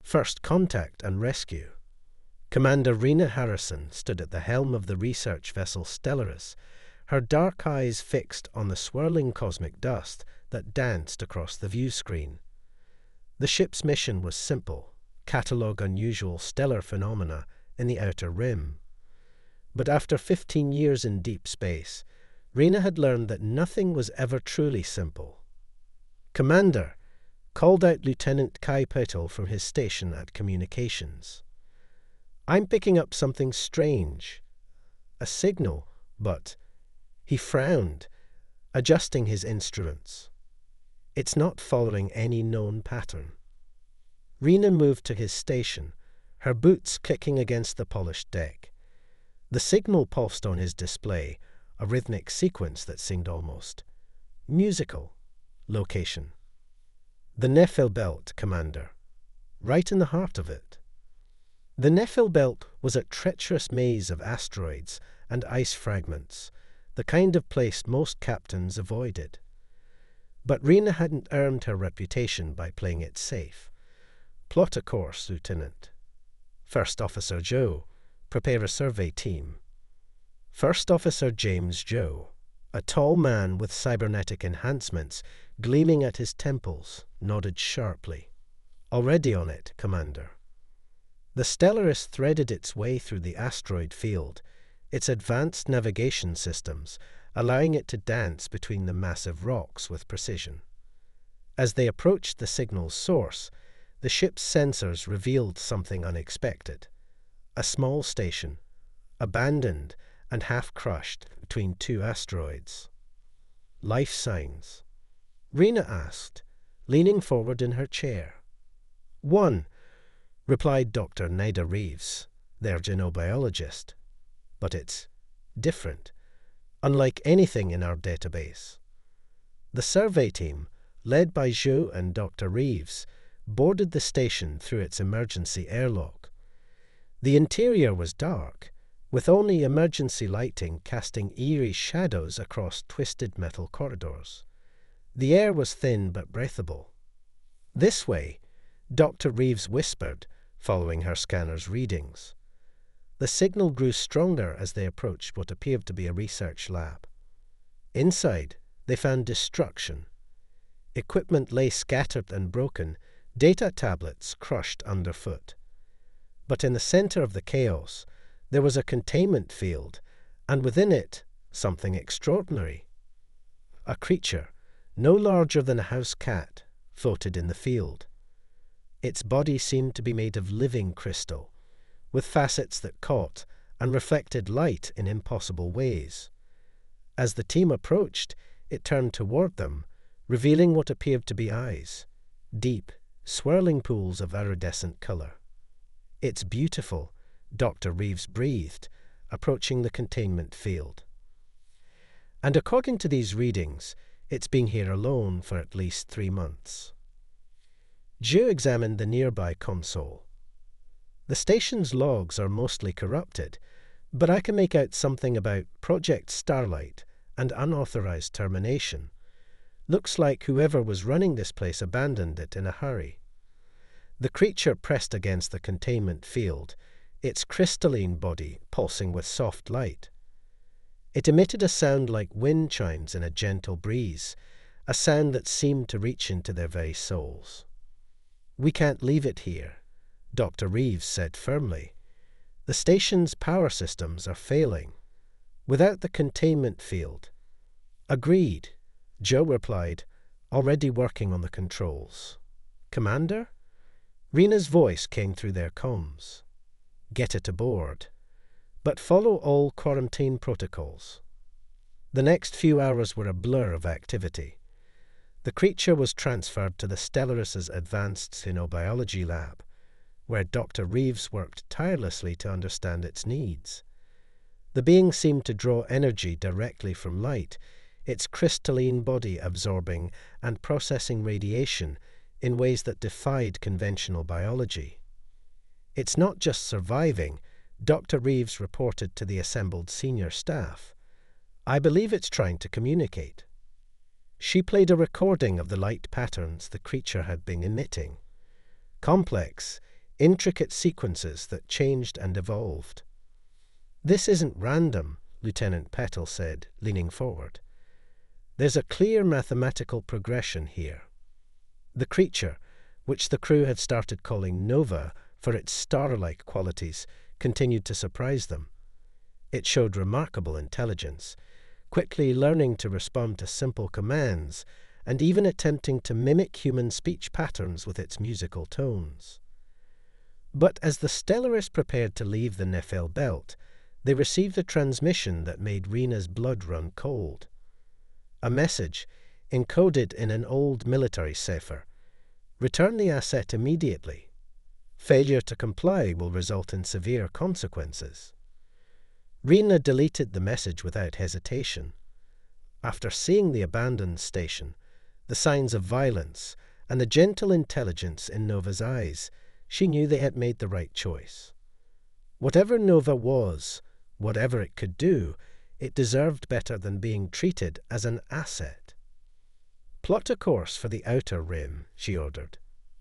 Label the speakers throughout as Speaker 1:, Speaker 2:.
Speaker 1: First contact and rescue. Commander Rena Harrison stood at the helm of the research vessel Stellaris, her dark eyes fixed on the swirling cosmic dust that danced across the view screen. The ship's mission was simple: catalogue unusual stellar phenomena in the outer rim. But after 15 years in deep space, Rena had learned that nothing was ever truly simple. "Commander," called out Lieutenant Kai Peitel from his station at communications. "I'm picking up something strange. A signal, but—" He frowned, adjusting his instruments. "It's not following any known pattern." Rena moved to his station, her boots clicking against the polished deck. The signal pulsed on his display, a rhythmic sequence that seemed almost musical. Location: the Nephil Belt, Commander. Right in the heart of it. The Nephil Belt was a treacherous maze of asteroids and ice fragments, the kind of place most captains avoided. But Rena hadn't earned her reputation by playing it safe. "Plot a course, Lieutenant." "First Officer Joe, prepare a survey team." First Officer James Joe, a tall man with cybernetic enhancements gleaming at his temples, nodded sharply. "Already on it, Commander." The Stellaris threaded its way through the asteroid field, its advanced navigation systems allowing it to dance between the massive rocks with precision. As they approached the signal's source, the ship's sensors revealed something unexpected. A small station, abandoned and half-crushed between two asteroids. "Life signs?" Rena asked, leaning forward in her chair. "One," replied Dr. Nida Reeves, their genobiologist. "But it's different, unlike anything in our database." The survey team, led by Zhou and Dr. Reeves, boarded the station through its emergency airlock. The interior was dark, with only emergency lighting casting eerie shadows across twisted metal corridors. The air was thin but breathable. "This way," Dr. Reeves whispered, following her scanner's readings. The signal grew stronger as they approached what appeared to be a research lab. Inside, they found destruction. Equipment lay scattered and broken, data tablets crushed underfoot. But in the center of the chaos, there was a containment field, and within it, something extraordinary. A creature, no larger than a house cat, floated in the field. Its body seemed to be made of living crystal, with facets that caught and reflected light in impossible ways. As the team approached, it turned toward them, revealing what appeared to be eyes, deep, swirling pools of iridescent color. "It's beautiful," Dr. Reeves breathed, approaching the containment field. "And according to these readings, it's been here alone for at least 3 months. Zhu examined the nearby console. "The station's logs are mostly corrupted, but I can make out something about Project Starlight and unauthorized termination. Looks like whoever was running this place abandoned it in a hurry." The creature pressed against the containment field, its crystalline body pulsing with soft light. It emitted a sound like wind chimes in a gentle breeze, a sound that seemed to reach into their very souls. "We can't leave it here," Dr. Reeves said firmly. "The station's power systems are failing. Without the containment field—" "Agreed," Joe replied, already working on the controls. "Commander?" Rena's voice came through their comms. "Get it aboard. But follow all quarantine protocols." The next few hours were a blur of activity. The creature was transferred to the Stellaris' advanced xenobiology lab, where Dr. Reeves worked tirelessly to understand its needs. The being seemed to draw energy directly from light, its crystalline body absorbing and processing radiation in ways that defied conventional biology. "It's not just surviving," Dr. Reeves reported to the assembled senior staff. "I believe it's trying to communicate." She played a recording of the light patterns the creature had been emitting. Complex, intricate sequences that changed and evolved. "This isn't random," Lieutenant Petal said, leaning forward. "There's a clear mathematical progression here." The creature, which the crew had started calling Nova for its star-like qualities, continued to surprise them. It showed remarkable intelligence, quickly learning to respond to simple commands, and even attempting to mimic human speech patterns with its musical tones. But as the Stellaris prepared to leave the Nephil belt, they received a transmission that made Rena's blood run cold. A message, encoded in an old military cipher: "Return the asset immediately. Failure to comply will result in severe consequences." Rena deleted the message without hesitation. After seeing the abandoned station, the signs of violence, and the gentle intelligence in Nova's eyes, she knew they had made the right choice. Whatever Nova was, whatever it could do, it deserved better than being treated as an asset. "Plot a course for the outer rim," she ordered.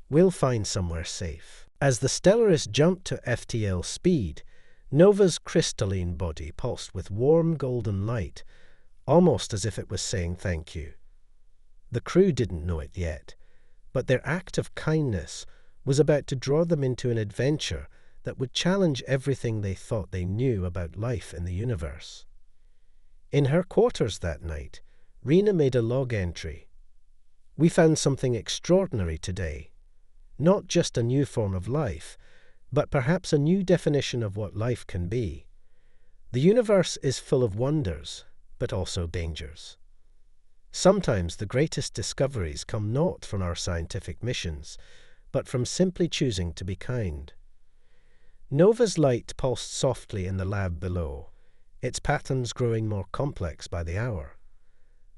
Speaker 1: "We'll find somewhere safe." As the Stellaris jumped to FTL speed, Nova's crystalline body pulsed with warm golden light, almost as if it was saying thank you. The crew didn't know it yet, but their act of kindness was about to draw them into an adventure that would challenge everything they thought they knew about life in the universe. In her quarters that night, Rena made a log entry. "We found something extraordinary today. Not just a new form of life, but perhaps a new definition of what life can be. The universe is full of wonders, but also dangers. Sometimes the greatest discoveries come not from our scientific missions, but from simply choosing to be kind." Nova's light pulsed softly in the lab below, its patterns growing more complex by the hour.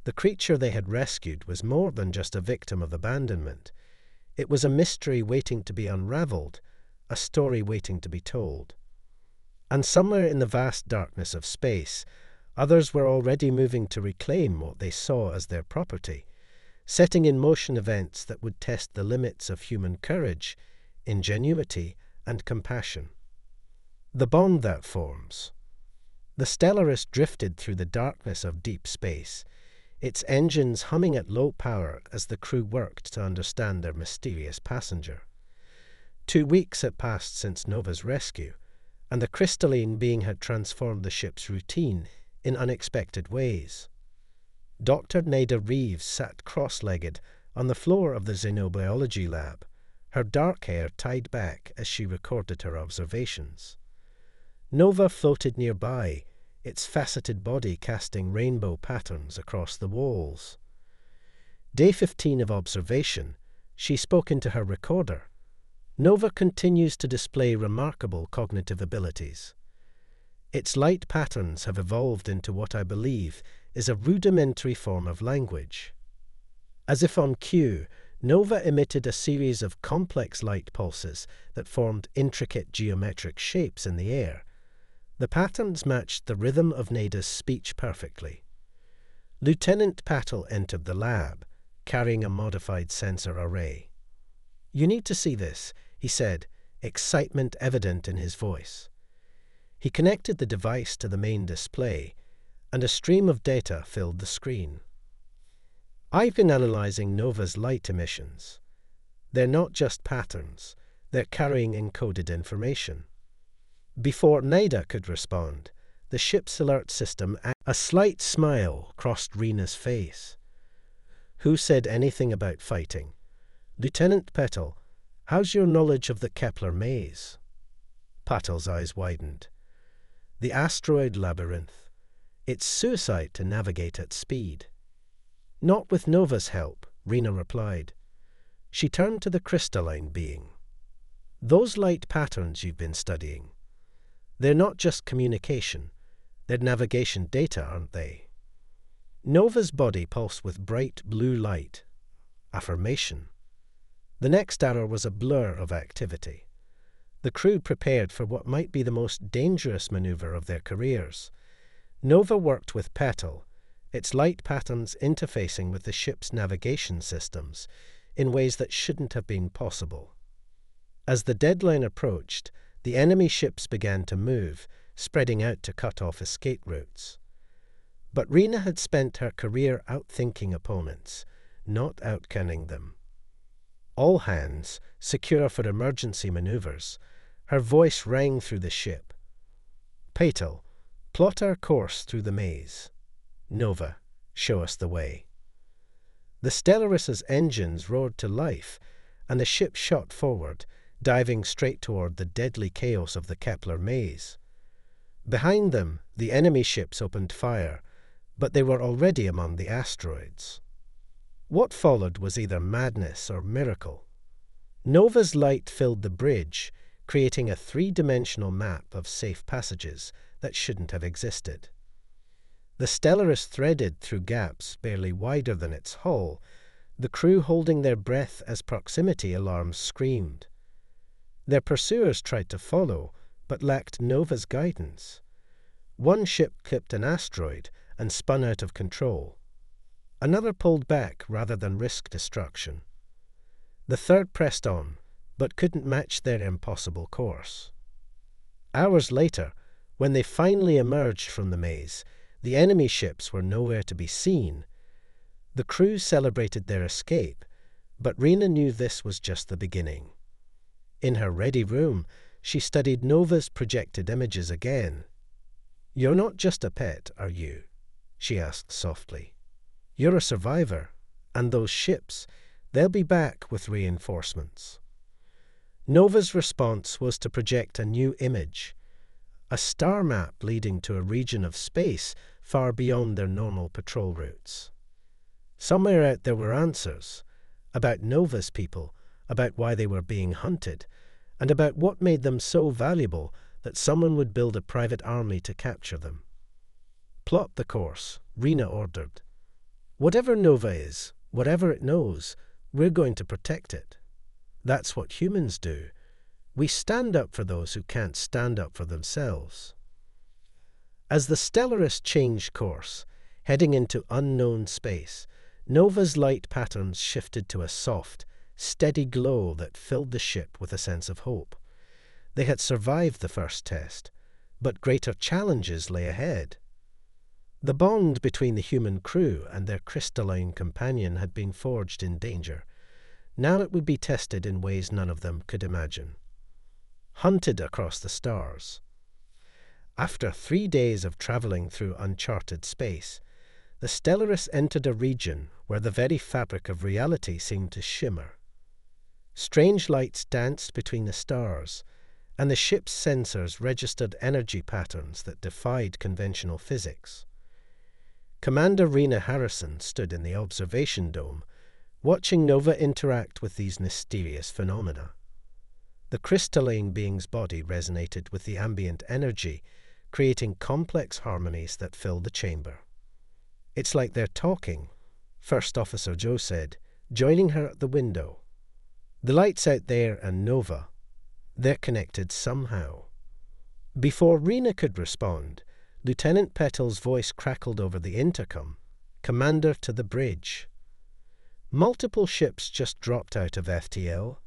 Speaker 1: The creature they had rescued was more than just a victim of abandonment. It was a mystery waiting to be unraveled, a story waiting to be told. And somewhere in the vast darkness of space, others were already moving to reclaim what they saw as their property, setting in motion events that would test the limits of human courage, ingenuity, and compassion. The bond that forms. The Stellaris drifted through the darkness of deep space, its engines humming at low power as the crew worked to understand their mysterious passenger. 2 weeks had passed since Nova's rescue, and the crystalline being had transformed the ship's routine in unexpected ways. Dr. Nada Reeves sat cross-legged on the floor of the xenobiology lab, her dark hair tied back as she recorded her observations. Nova floated nearby, its faceted body casting rainbow patterns across the walls. Day 15 of observation, she spoke into her recorder. "Nova continues to display remarkable cognitive abilities. Its light patterns have evolved into what I believe is a rudimentary form of language." As if on cue, Nova emitted a series of complex light pulses that formed intricate geometric shapes in the air. The patterns matched the rhythm of Nada's speech perfectly. Lieutenant Petal entered the lab, carrying a modified sensor array. "You need to see this," he said, excitement evident in his voice. He connected the device to the main display, and a stream of data filled the screen. "I've been analyzing Nova's light emissions. They're not just patterns, they're carrying encoded information." Before Nada could respond, the ship's alert system. A slight smile crossed Rena's face. "Who said anything about fighting? Lieutenant Petal, how's your knowledge of the Kepler maze?" Petal's eyes widened. "The asteroid labyrinth. It's suicide to navigate at speed." "Not with Nova's help," Rena replied. She turned to the crystalline being. "Those light patterns you've been studying, they're not just communication, they're navigation data, aren't they?" Nova's body pulsed with bright blue light. Affirmation. The next hour was a blur of activity. The crew prepared for what might be the most dangerous maneuver of their careers. Nova worked with Petal, its light patterns interfacing with the ship's navigation systems in ways that shouldn't have been possible. As the deadline approached, the enemy ships began to move, spreading out to cut off escape routes. But Rena had spent her career outthinking opponents, not outcunning them. All hands, secure for emergency maneuvers, her voice rang through the ship. Patel, plot our course through the maze. Nova, show us the way. The Stellaris's engines roared to life, and the ship shot forward, diving straight toward the deadly chaos of the Kepler maze. Behind them, the enemy ships opened fire, but they were already among the asteroids. What followed was either madness or miracle. Nova's light filled the bridge, creating a three-dimensional map of safe passages that shouldn't have existed. The Stellaris threaded through gaps barely wider than its hull, the crew holding their breath as proximity alarms screamed. Their pursuers tried to follow, but lacked Nova's guidance. One ship clipped an asteroid and spun out of control. Another pulled back rather than risk destruction. The third pressed on, but couldn't match their impossible course. Hours later, when they finally emerged from the maze, the enemy ships were nowhere to be seen. The crew celebrated their escape, but Rena knew this was just the beginning. In her ready room, she studied Nova's projected images again. "You're not just a pet, are you?" she asked softly. "You're a survivor, and those ships, they'll be back with reinforcements." Nova's response was to project a new image, a star map leading to a region of space far beyond their normal patrol routes. Somewhere out there were answers, about Nova's people, about why they were being hunted, and about what made them so valuable that someone would build a private army to capture them. "Plot the course," Rena ordered. "Whatever Nova is, whatever it knows, we're going to protect it. That's what humans do. We stand up for those who can't stand up for themselves." As the Stellaris changed course, heading into unknown space, Nova's light patterns shifted to a soft, steady glow that filled the ship with a sense of hope. They had survived the first test, but greater challenges lay ahead. The bond between the human crew and their crystalline companion had been forged in danger. Now it would be tested in ways none of them could imagine. Hunted across the stars. After 3 days of traveling through uncharted space, the Stellaris entered a region where the very fabric of reality seemed to shimmer. Strange lights danced between the stars, and the ship's sensors registered energy patterns that defied conventional physics. Commander Rena Harrison stood in the observation dome, watching Nova interact with these mysterious phenomena. The crystalline being's body resonated with the ambient energy, creating complex harmonies that filled the chamber. "It's like they're talking," First Officer Joe said, joining her at the window. "The lights out there and Nova, they're connected somehow." Before Rena could respond, Lieutenant Petal's voice crackled over the intercom. "Commander to the bridge. Multiple ships just dropped out of FTL,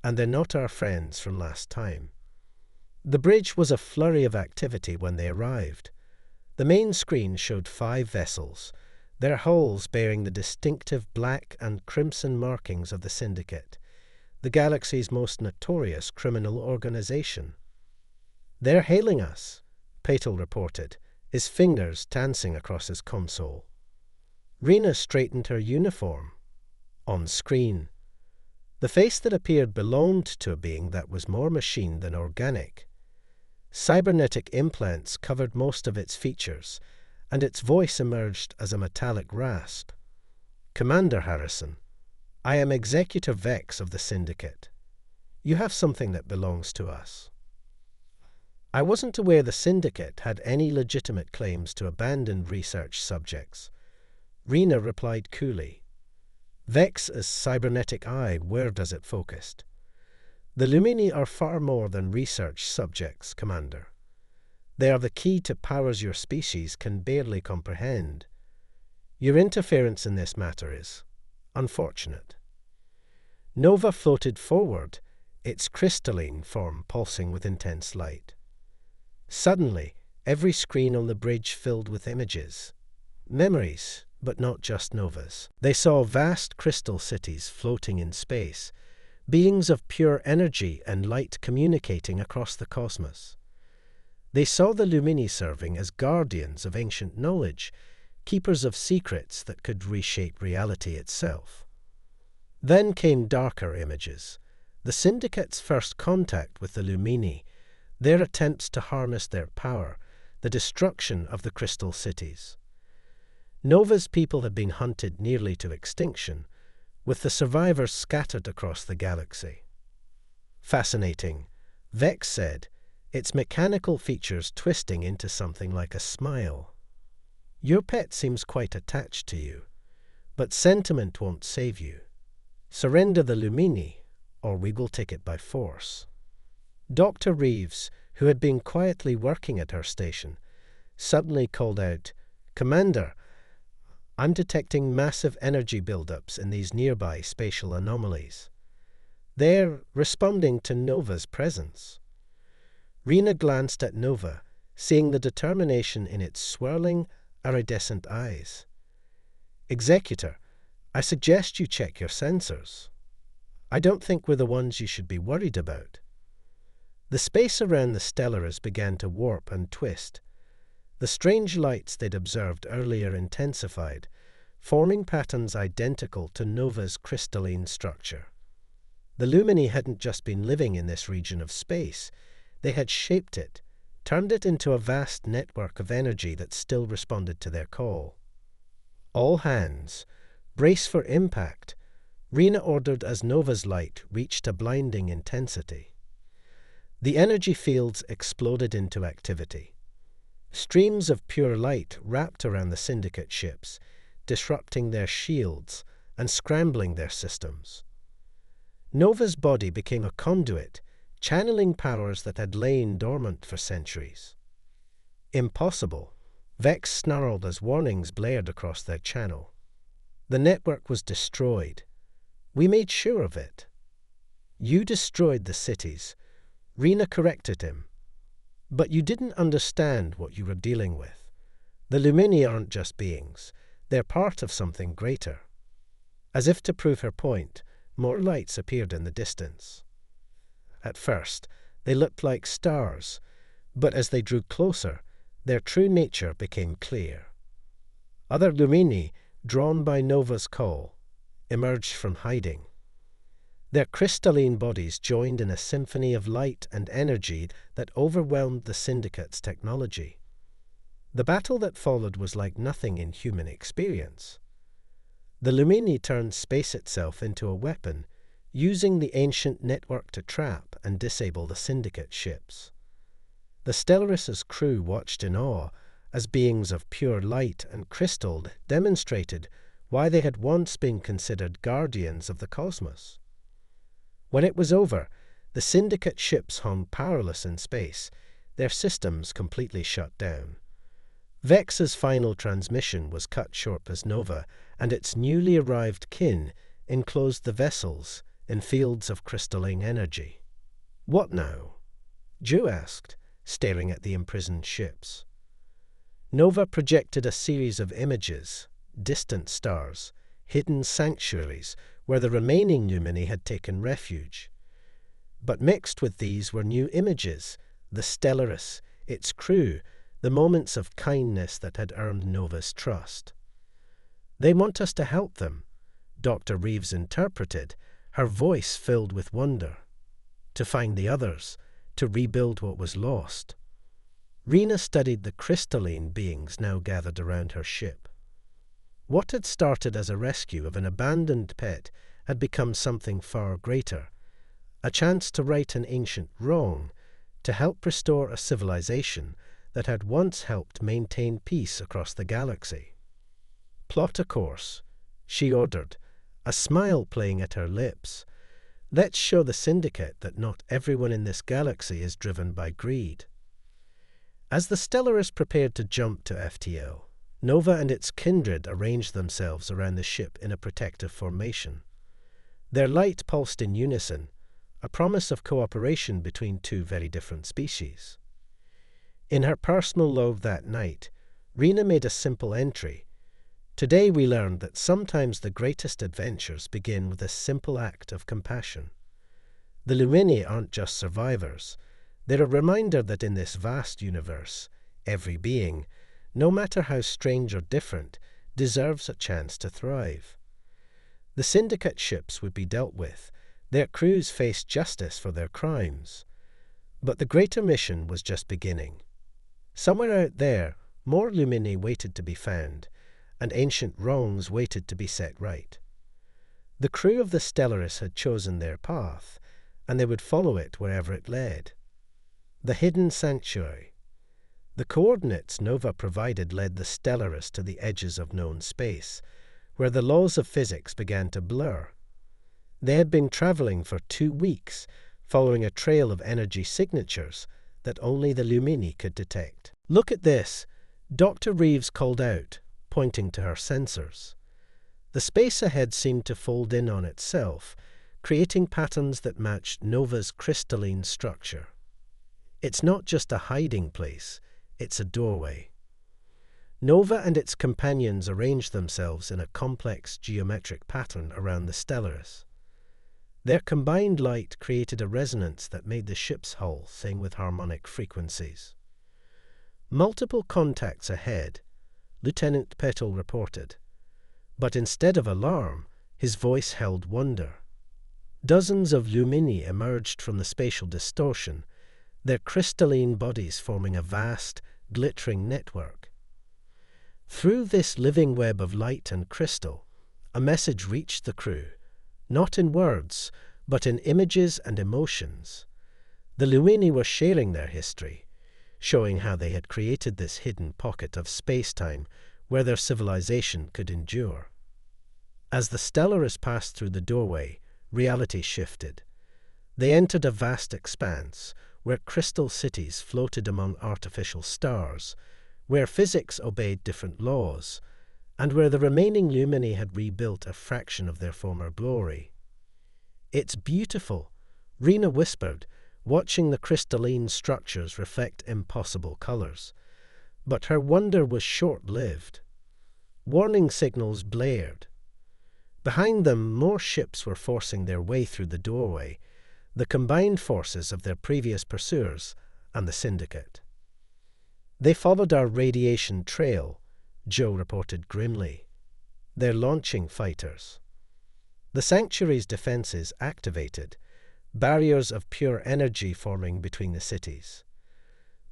Speaker 1: and they're not our friends from last time." The bridge was a flurry of activity when they arrived. The main screen showed 5 vessels, their hulls bearing the distinctive black and crimson markings of the Syndicate, the galaxy's most notorious criminal organization. "They're hailing us," Patel reported, his fingers dancing across his console. Rena straightened her uniform. On screen, the face that appeared belonged to a being that was more machine than organic. Cybernetic implants covered most of its features, and its voice emerged as a metallic rasp. "Commander Harrison, I am Executor Vex of the Syndicate. You have something that belongs to us." "I wasn't aware the Syndicate had any legitimate claims to abandoned research subjects," Rena replied coolly. Vex's cybernetic eye whirred as it focused. "The Lumini are far more than research subjects, Commander. They are the key to powers your species can barely comprehend. Your interference in this matter is unfortunate." Nova floated forward, its crystalline form pulsing with intense light. Suddenly, every screen on the bridge filled with images. Memories, but not just novas. They saw vast crystal cities floating in space, beings of pure energy and light communicating across the cosmos. They saw the Lumini serving as guardians of ancient knowledge, keepers of secrets that could reshape reality itself. Then came darker images, the Syndicate's first contact with the Lumini, their attempts to harness their power, the destruction of the crystal cities. Nova's people had been hunted nearly to extinction, with the survivors scattered across the galaxy. Fascinating, Vex said, its mechanical features twisting into something like a smile. Your pet seems quite attached to you, but sentiment won't save you. Surrender the Lumini, or we will take it by force. Dr. Reeves, who had been quietly working at her station, suddenly called out, "Commander, I'm detecting massive energy buildups in these nearby spatial anomalies. They're responding to Nova's presence." Rena glanced at Nova, seeing the determination in its swirling, iridescent eyes. "Executor, I suggest you check your sensors. I don't think we're the ones you should be worried about." The space around the Stellaris began to warp and twist. The strange lights they'd observed earlier intensified, forming patterns identical to Nova's crystalline structure. The Lumini hadn't just been living in this region of space. They had shaped it, turned it into a vast network of energy that still responded to their call. "All hands, brace for impact," Rena ordered as Nova's light reached a blinding intensity. The energy fields exploded into activity. Streams of pure light wrapped around the Syndicate ships, disrupting their shields and scrambling their systems. Nova's body became a conduit, channeling powers that had lain dormant for centuries. "Impossible," Vex snarled as warnings blared across their channel. "The network was destroyed. We made sure of it." "You destroyed the cities," Rena corrected him. "But you didn't understand what you were dealing with. The Lumini aren't just beings. They're part of something greater." As if to prove her point, more lights appeared in the distance. At first, they looked like stars, but as they drew closer, their true nature became clear. Other Lumini, drawn by Nova's call, emerged from hiding. Their crystalline bodies joined in a symphony of light and energy that overwhelmed the Syndicate's technology. The battle that followed was like nothing in human experience. The Lumini turned space itself into a weapon, using the ancient network to trap and disable the Syndicate ships. The Stellaris' crew watched in awe as beings of pure light and crystal demonstrated why they had once been considered guardians of the cosmos. When it was over, the Syndicate ships hung powerless in space, their systems completely shut down. Vex's final transmission was cut short as Nova and its newly arrived kin enclosed the vessels in fields of crystalline energy. "What now?" Joe asked, staring at the imprisoned ships. Nova projected a series of images, distant stars, hidden sanctuaries where the remaining Lumini had taken refuge. But mixed with these were new images, the Stellaris, its crew, the moments of kindness that had earned Nova's trust. "They want us to help them," Dr. Reeves interpreted, her voice filled with wonder. "To find the others, to rebuild what was lost." Rena studied the crystalline beings now gathered around her ship. What had started as a rescue of an abandoned pet had become something far greater, a chance to right an ancient wrong, to help restore a civilization that had once helped maintain peace across the galaxy. "Plot a course," she ordered, a smile playing at her lips. "Let's show the Syndicate that not everyone in this galaxy is driven by greed." As the Stellaris prepared to jump to FTL, Nova and its kindred arranged themselves around the ship in a protective formation. Their light pulsed in unison, a promise of cooperation between two very different species. In her personal log that night, Rena made a simple entry. Today we learned that sometimes the greatest adventures begin with a simple act of compassion. The Lumini aren't just survivors. They're a reminder that in this vast universe, every being, no matter how strange or different, deserves a chance to thrive. The Syndicate ships would be dealt with. Their crews faced justice for their crimes. But the greater mission was just beginning. Somewhere out there, more Lumini waited to be found, and ancient wrongs waited to be set right. The crew of the Stellaris had chosen their path, and they would follow it wherever it led. The hidden sanctuary. The coordinates Nova provided led the Stellaris to the edges of known space, where the laws of physics began to blur. They had been traveling for 2 weeks, following a trail of energy signatures that only the Lumini could detect. "Look at this," Dr. Reeves called out, pointing to her sensors. The space ahead seemed to fold in on itself, creating patterns that matched Nova's crystalline structure. It's not just a hiding place, it's a doorway. Nova and its companions arranged themselves in a complex geometric pattern around the Stellaris. Their combined light created a resonance that made the ship's hull sing with harmonic frequencies. Multiple contacts ahead, Lieutenant Petal reported. But instead of alarm, his voice held wonder. Dozens of Lumini emerged from the spatial distortion, their crystalline bodies forming a vast, glittering network. Through this living web of light and crystal, a message reached the crew, not in words, but in images and emotions. The Lumini were sharing their history, showing how they had created this hidden pocket of space-time where their civilization could endure. As the Stellaris passed through the doorway, reality shifted. They entered a vast expanse where crystal cities floated among artificial stars, where physics obeyed different laws, and where the remaining Lumini had rebuilt a fraction of their former glory. "It's beautiful," Rena whispered, watching the crystalline structures reflect impossible colors. But her wonder was short-lived. Warning signals blared. Behind them, more ships were forcing their way through the doorway, the combined forces of their previous pursuers and the Syndicate. "They followed our radiation trail," Joe reported grimly. "They're launching fighters." The sanctuary's defenses activated, barriers of pure energy forming between the cities.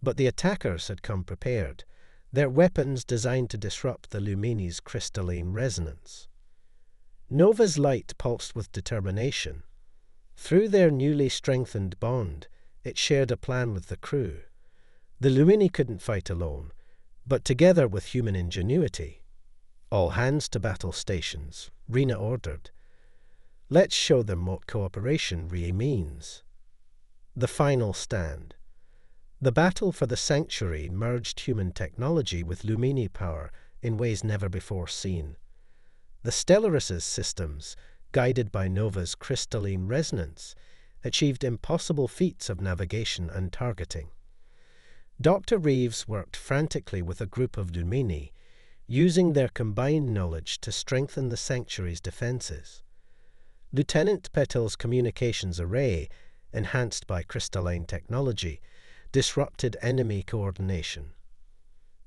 Speaker 1: But the attackers had come prepared, their weapons designed to disrupt the Lumini's crystalline resonance. Nova's light pulsed with determination. Through their newly strengthened bond, it shared a plan with the crew. The Lumini couldn't fight alone, but together with human ingenuity. "All hands to battle stations," Rena ordered. "Let's show them what cooperation really means." The final stand. The battle for the sanctuary merged human technology with Lumini power in ways never before seen. The Stellaris' systems, guided by Nova's crystalline resonance, achieved impossible feats of navigation and targeting. Dr. Reeves worked frantically with a group of Lumini, using their combined knowledge to strengthen the sanctuary's defenses. Lieutenant Petal's communications array, enhanced by crystalline technology, disrupted enemy coordination.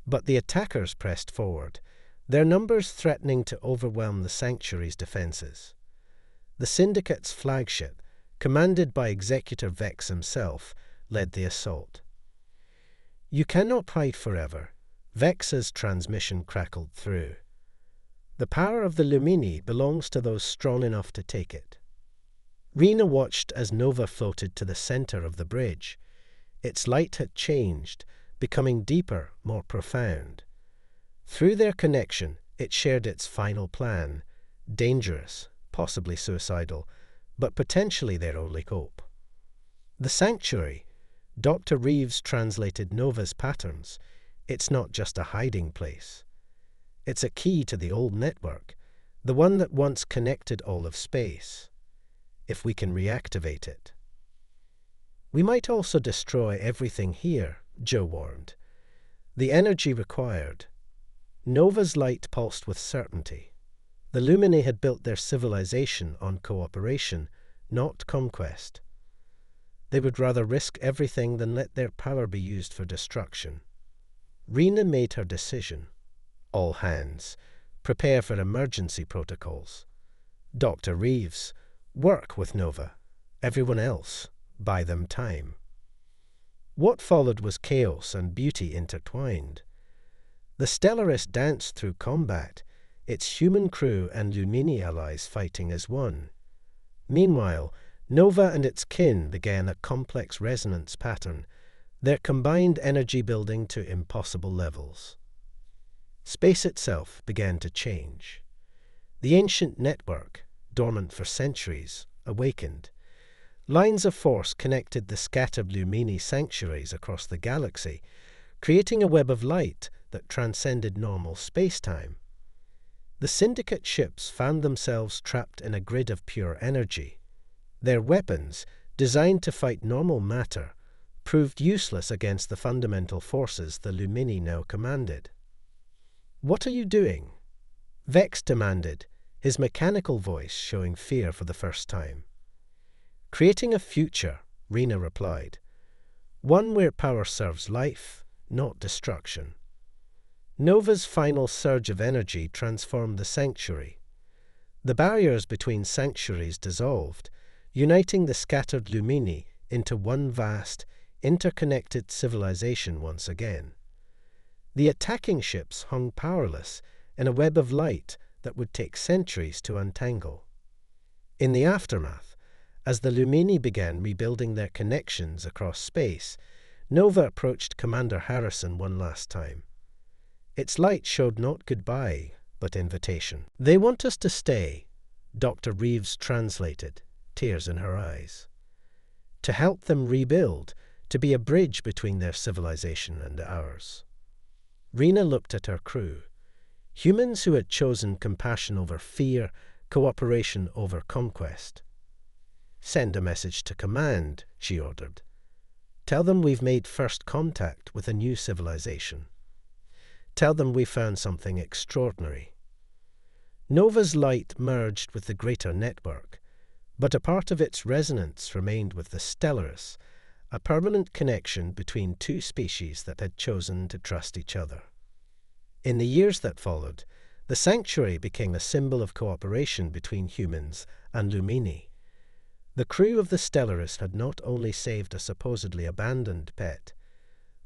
Speaker 1: But the attackers pressed forward, their numbers threatening to overwhelm the sanctuary's defenses. The Syndicate's flagship, commanded by Executor Vex himself, led the assault. "You cannot hide forever," Vex's transmission crackled through. "The power of the Lumini belongs to those strong enough to take it." Rena watched as Nova floated to the center of the bridge. Its light had changed, becoming deeper, more profound. Through their connection, it shared its final plan, dangerous, possibly suicidal, but potentially their only hope. The sanctuary, Dr. Reeves translated Nova's patterns. It's not just a hiding place. It's a key to the old network, the one that once connected all of space. If we can reactivate it. "We might also destroy everything here," Joe warned. "The energy required." Nova's light pulsed with certainty. The Lumini had built their civilization on cooperation, not conquest. They would rather risk everything than let their power be used for destruction. Rena made her decision. All hands, prepare for emergency protocols. Dr. Reeves, work with Nova. Everyone else, buy them time. What followed was chaos and beauty intertwined. The Stellaris danced through combat, its human crew and Lumini allies fighting as one. Meanwhile, Nova and its kin began a complex resonance pattern, their combined energy building to impossible levels. Space itself began to change. The ancient network, dormant for centuries, awakened. Lines of force connected the scattered Lumini sanctuaries across the galaxy, creating a web of light that transcended normal space-time. The Syndicate ships found themselves trapped in a grid of pure energy. Their weapons, designed to fight normal matter, proved useless against the fundamental forces the Lumini now commanded. "What are you doing?" Vex demanded, his mechanical voice showing fear for the first time. "Creating a future," Rena replied. "One where power serves life, not destruction." Nova's final surge of energy transformed the sanctuary. The barriers between sanctuaries dissolved, uniting the scattered Lumini into one vast, interconnected civilization once again. The attacking ships hung powerless in a web of light that would take centuries to untangle. In the aftermath, as the Lumini began rebuilding their connections across space, Nova approached Commander Harrison one last time. Its light showed not goodbye, but invitation. "They want us to stay," Dr. Reeves translated, tears in her eyes. "To help them rebuild, to be a bridge between their civilization and ours." Rena looked at her crew. Humans who had chosen compassion over fear, cooperation over conquest. "Send a message to command," she ordered. "Tell them we've made first contact with a new civilization. Tell them we found something extraordinary." Nova's light merged with the greater network, but a part of its resonance remained with the Stellaris, a permanent connection between two species that had chosen to trust each other. In the years that followed, the sanctuary became a symbol of cooperation between humans and Lumini. The crew of the Stellaris had not only saved a supposedly abandoned pet,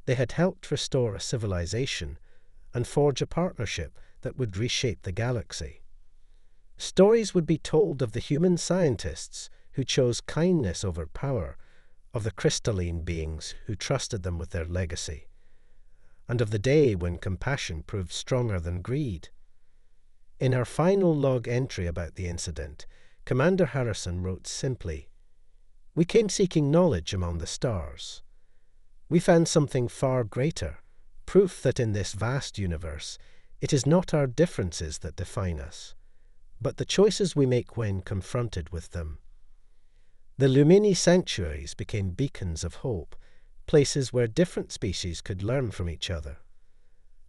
Speaker 1: they had helped restore a civilization and forge a partnership that would reshape the galaxy. Stories would be told of the human scientists who chose kindness over power, of the crystalline beings who trusted them with their legacy, and of the day when compassion proved stronger than greed. In her final log entry about the incident, Commander Harrison wrote simply, "We came seeking knowledge among the stars. We found something far greater, proof that in this vast universe, it is not our differences that define us, but the choices we make when confronted with them." The Lumini sanctuaries became beacons of hope, places where different species could learn from each other.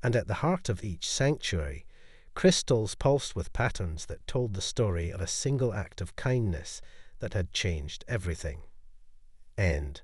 Speaker 1: And at the heart of each sanctuary, crystals pulsed with patterns that told the story of a single act of kindness that had changed everything. End.